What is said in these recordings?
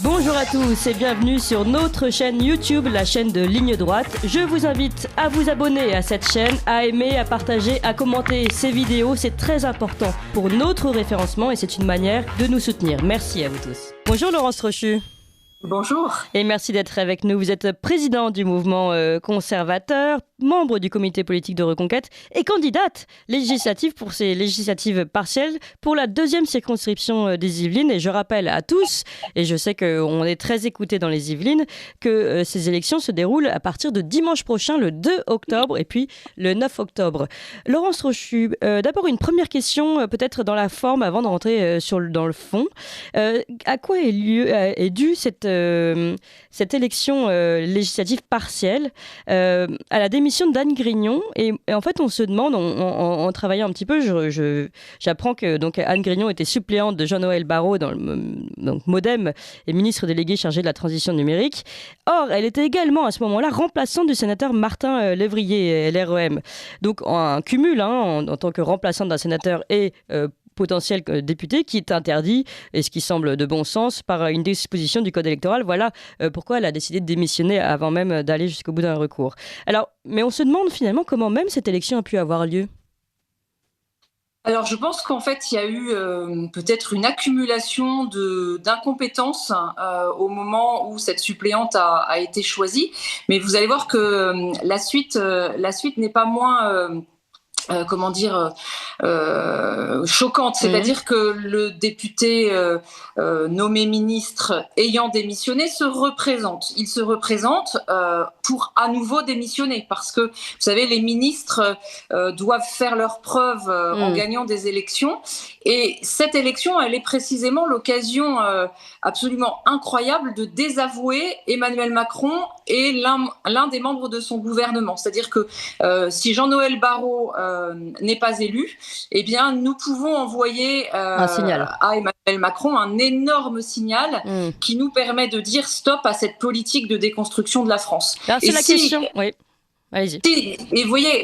Bonjour à tous et bienvenue sur notre chaîne YouTube, la chaîne de Ligne Droite. Je vous invite à vous abonner à cette chaîne, à aimer, à partager, à commenter ces vidéos. C'est très important pour notre référencement et c'est une manière de nous soutenir. Merci à vous tous. Bonjour Laurence Trochu. Bonjour. Et merci d'être avec nous. Vous êtes président du mouvement conservateur, membre du comité politique de reconquête et candidate législative pour ces législatives partielles pour la deuxième circonscription des Yvelines. Et je rappelle à tous, et je sais qu'on est très écoutés dans les Yvelines, que ces élections se déroulent à partir de dimanche prochain, le 2 octobre et puis le 9 octobre. Laurence Trochu, d'abord une première question, peut-être dans la forme avant de rentrer dans le fond. À quoi est due cette élection législative partielle à la démission d'Anne Grignon et en fait on se demande en travaillant un petit peu j'apprends que donc Anne Grignon était suppléante de Jean-Noël Barrot dans donc Modem et ministre délégué chargé de la transition numérique. Or elle était également à ce moment-là remplaçante du sénateur Martin Lévrier LREM, donc un cumul en tant que remplaçante d'un sénateur et potentiel député qui est interdit, et ce qui semble de bon sens, par une disposition du code électoral. Voilà pourquoi elle a décidé de démissionner avant même d'aller jusqu'au bout d'un recours. Alors, mais on se demande finalement comment même cette élection a pu avoir lieu. Alors, je pense qu'en fait, il y a eu peut-être une accumulation d'incompétences au moment où cette suppléante a été choisie. Mais vous allez voir que la suite n'est pas moins choquante. C'est-à-dire que le député nommé ministre ayant démissionné se représente. Il se représente pour à nouveau démissionner parce que, vous savez, les ministres doivent faire leurs preuves en gagnant des élections. Et cette élection, elle est précisément l'occasion absolument incroyable de désavouer Emmanuel Macron et l'un des membres de son gouvernement. C'est-à-dire que si Jean-Noël Barrot n'est pas élu, eh bien, nous pouvons envoyer un signal à Emmanuel Macron un énorme signal qui nous permet de dire stop à cette politique de déconstruction de la France. Alors, c'est la question. Oui. Allez-y. Et voyez,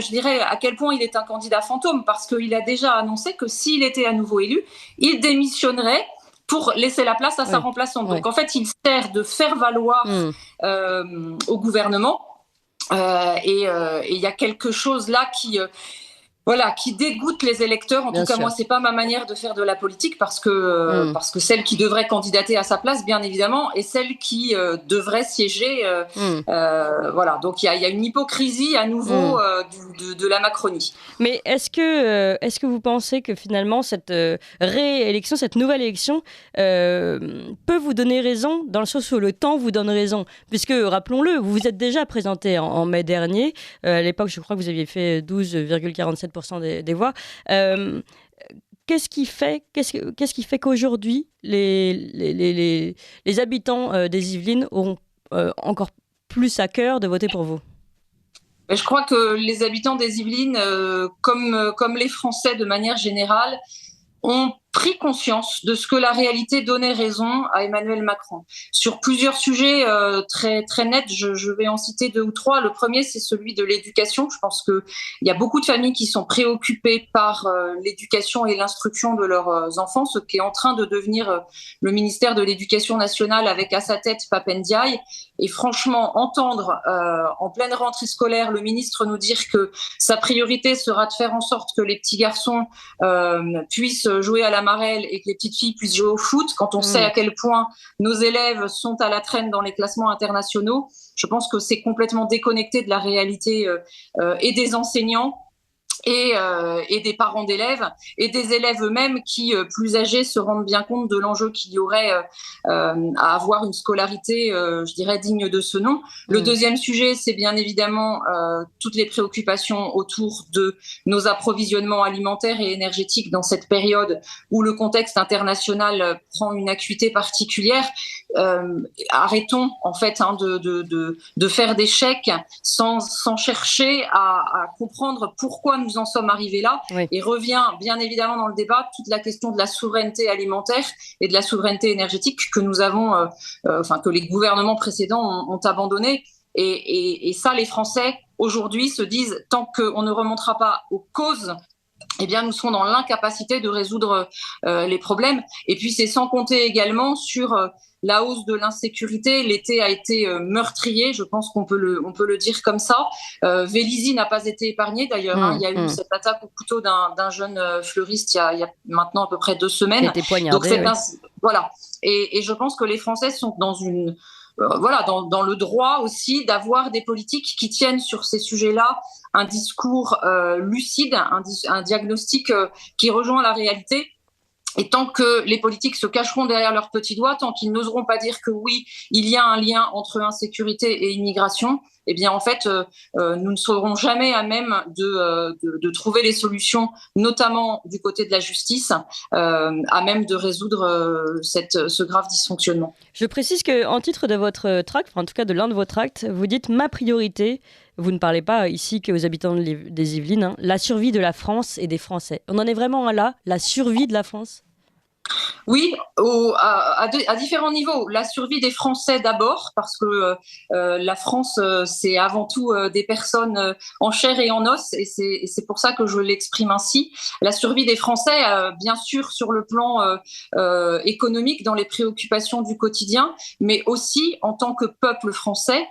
je dirais à quel point il est un candidat fantôme, parce qu'il a déjà annoncé que s'il était à nouveau élu, il démissionnerait pour laisser la place à sa remplaçante. Donc en fait, il sert de faire valoir au gouvernement. Et il y a quelque chose là qui dégoûte les électeurs. En tout cas, moi, c'est pas ma manière de faire de la politique parce que celle qui devrait candidater à sa place, bien évidemment, et celle qui devrait siéger. Voilà. Donc, il y a une hypocrisie à nouveau de la Macronie. Mais est-ce que vous pensez que finalement cette réélection, cette nouvelle élection peut vous donner raison dans le sens où le temps vous donne raison? Puisque, rappelons-le, vous vous êtes déjà présenté en mai dernier. À l'époque, je crois que vous aviez fait 12,47% des voix. Qu'est-ce qui fait qu'aujourd'hui, les habitants des Yvelines auront encore plus à cœur de voter pour vous? Je crois que les habitants des Yvelines, comme les Français de manière générale, ont pris conscience de ce que la réalité donnait raison à Emmanuel Macron. Sur plusieurs sujets très, très nets, je vais en citer 2 ou 3. Le premier, c'est celui de l'éducation. Je pense qu'il y a beaucoup de familles qui sont préoccupées par l'éducation et l'instruction de leurs enfants, ce qui est en train de devenir le ministère de l'Éducation nationale avec à sa tête Pape Ndiaye. Et franchement, entendre en pleine rentrée scolaire le ministre nous dire que sa priorité sera de faire en sorte que les petits garçons puissent jouer à la marelle et que les petites filles puissent jouer au foot, quand on sait à quel point nos élèves sont à la traîne dans les classements internationaux, je pense que c'est complètement déconnecté de la réalité et des enseignants et des parents d'élèves et des élèves eux-mêmes qui, plus âgés, se rendent bien compte de l'enjeu qu'il y aurait à avoir une scolarité, je dirais, digne de ce nom. Le deuxième sujet, c'est bien évidemment toutes les préoccupations autour de nos approvisionnements alimentaires et énergétiques dans cette période où le contexte international prend une acuité particulière. Arrêtons en fait de faire des chèques sans chercher à comprendre pourquoi nous en sommes arrivés là. Et revient bien évidemment dans le débat toute la question de la souveraineté alimentaire et de la souveraineté énergétique que nous avons, que les gouvernements précédents ont abandonné. Et ça, les Français aujourd'hui se disent, tant qu'on ne remontera pas aux causes eh bien, nous serons dans l'incapacité de résoudre les problèmes. Et puis, c'est sans compter également sur la hausse de l'insécurité. L'été a été meurtrier, je pense qu'on peut le dire comme ça. Vélizy n'a pas été épargné d'ailleurs. Il y a eu cette attaque au couteau d'un jeune fleuriste il y a maintenant à peu près 2 semaines. Il a été poignardé. Donc, voilà. Et je pense que les Français sont dans dans le droit aussi d'avoir des politiques qui tiennent sur ces sujets-là un discours lucide, un diagnostic qui rejoint la réalité. Et tant que les politiques se cacheront derrière leurs petits doigts, tant qu'ils n'oseront pas dire que oui, il y a un lien entre insécurité et immigration, eh bien en fait, nous ne serons jamais à même de trouver les solutions, notamment du côté de la justice, à même de résoudre ce grave dysfonctionnement. Je précise qu'en titre de votre tract, en tout cas de l'un de vos tracts, vous dites « Ma priorité ». Vous ne parlez pas ici qu'aux habitants des Yvelines, hein, la survie de la France et des Français. On en est vraiment là, la survie de la France ? Oui, à différents niveaux. La survie des Français d'abord, parce que la France, c'est avant tout des personnes en chair et en os, et c'est pour ça que je l'exprime ainsi. La survie des Français, bien sûr, sur le plan économique, dans les préoccupations du quotidien, mais aussi en tant que peuple français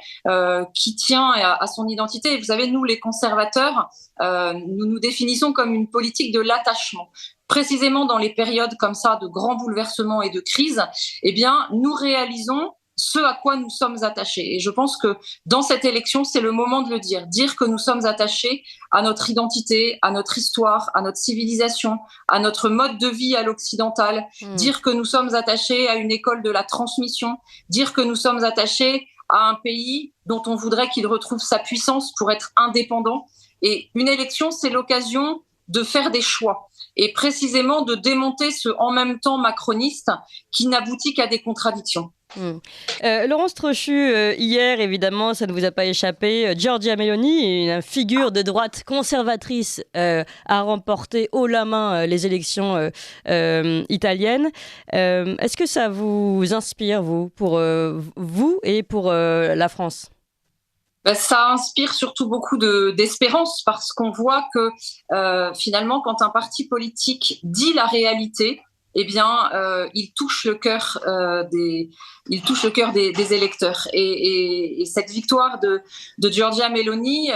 qui tient à son identité. Vous savez, nous, les conservateurs, nous nous définissons comme une politique de l'attachement. Précisément dans les périodes comme ça de grands bouleversements et de crise, eh bien, nous réalisons ce à quoi nous sommes attachés. Et je pense que dans cette élection, c'est le moment de le dire que nous sommes attachés à notre identité, à notre histoire, à notre civilisation, à notre mode de vie à l'occidental, dire que nous sommes attachés à une école de la transmission, dire que nous sommes attachés à un pays dont on voudrait qu'il retrouve sa puissance pour être indépendant. Et une élection, c'est l'occasion de faire des choix et précisément de démonter ce en même temps macroniste qui n'aboutit qu'à des contradictions. Laurence Trochu, hier, évidemment, ça ne vous a pas échappé, Giorgia Meloni, une figure de droite conservatrice, a remporté haut la main les élections italiennes. Est-ce que ça vous inspire, vous, pour vous et pour la France ? Ça inspire surtout beaucoup d'espérance parce qu'on voit que finalement, quand un parti politique dit la réalité, eh bien, il touche le cœur des électeurs. Et cette victoire de Giorgia Meloni,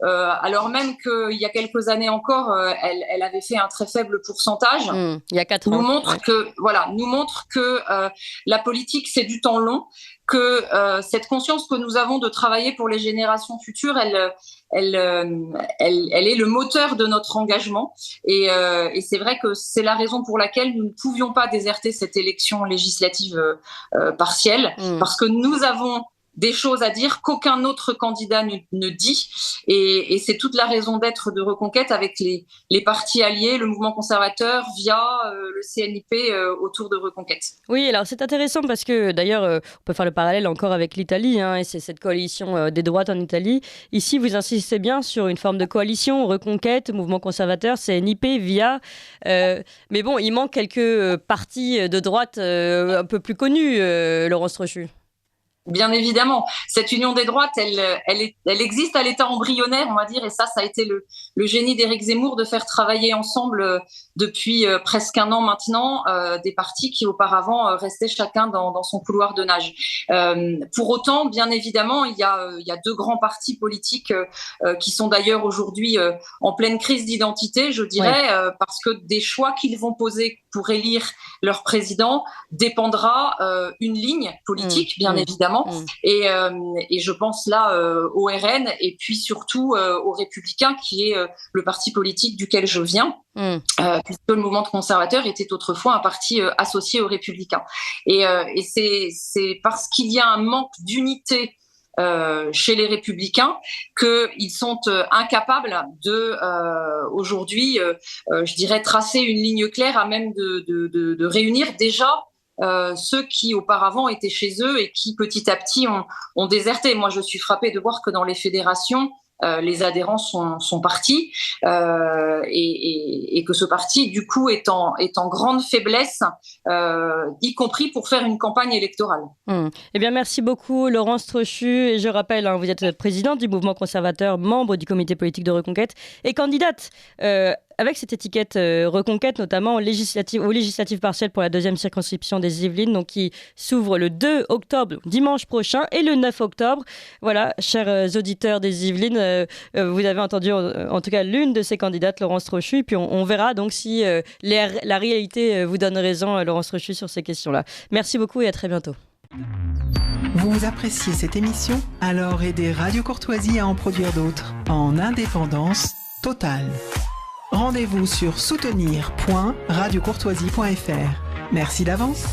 alors même qu'il y a quelques années encore, elle avait fait un très faible pourcentage, il y a 4 ans, nous montre que la politique, c'est du temps long, que cette conscience que nous avons de travailler pour les générations futures, elle est le moteur de notre engagement. Et c'est vrai que c'est la raison pour laquelle nous ne pouvions pas déserter cette élection législative partielle, parce que nous avons des choses à dire qu'aucun autre candidat ne dit. Et c'est toute la raison d'être de Reconquête avec les partis alliés, le mouvement conservateur, via le CNIP autour de Reconquête. Oui, alors c'est intéressant parce que d'ailleurs, on peut faire le parallèle encore avec l'Italie, hein, et c'est cette coalition des droites en Italie. Ici, vous insistez bien sur une forme de coalition, Reconquête, mouvement conservateur, CNIP, via... mais bon, il manque quelques partis de droite un peu plus connus, Laurence Trochu. Bien évidemment, cette union des droites, elle existe à l'état embryonnaire, on va dire, et ça a été le génie d'Éric Zemmour de faire travailler ensemble depuis presque 1 an maintenant des partis qui auparavant restaient chacun dans son couloir de nage. Pour autant, bien évidemment, il y a 2 grands partis politiques qui sont d'ailleurs aujourd'hui en pleine crise d'identité, je dirais, parce que des choix qu'ils vont poser pour élire leur président dépendra une ligne politique, bien évidemment. Et je pense là au RN et puis surtout aux Républicains, qui est le parti politique duquel je viens, puisque le mouvement conservateur était autrefois un parti associé aux Républicains. Et c'est parce qu'il y a un manque d'unité chez les Républicains qu'ils sont incapables de aujourd'hui, je dirais, tracer une ligne claire à même de réunir déjà ceux qui auparavant étaient chez eux et qui petit à petit ont déserté. Moi, je suis frappée de voir que dans les fédérations, les adhérents sont partis et que ce parti, du coup, est en grande faiblesse, y compris pour faire une campagne électorale. Eh bien, merci beaucoup, Laurence Trochu. Et je rappelle, vous êtes présidente du mouvement conservateur, membre du comité politique de Reconquête et candidate avec cette étiquette Reconquête, notamment aux législatives partielles pour la deuxième circonscription des Yvelines, donc qui s'ouvre le 2 octobre, dimanche prochain, et le 9 octobre. Voilà, chers auditeurs des Yvelines, vous avez entendu en tout cas l'une de ces candidates, Laurence Trochu, et puis on verra donc si la réalité vous donne raison, Laurence Trochu, sur ces questions-là. Merci beaucoup et à très bientôt. Vous appréciez cette émission? Alors aidez Radio Courtoisie à en produire d'autres, en indépendance totale. Rendez-vous sur soutenir.radiocourtoisie.fr. Merci d'avance.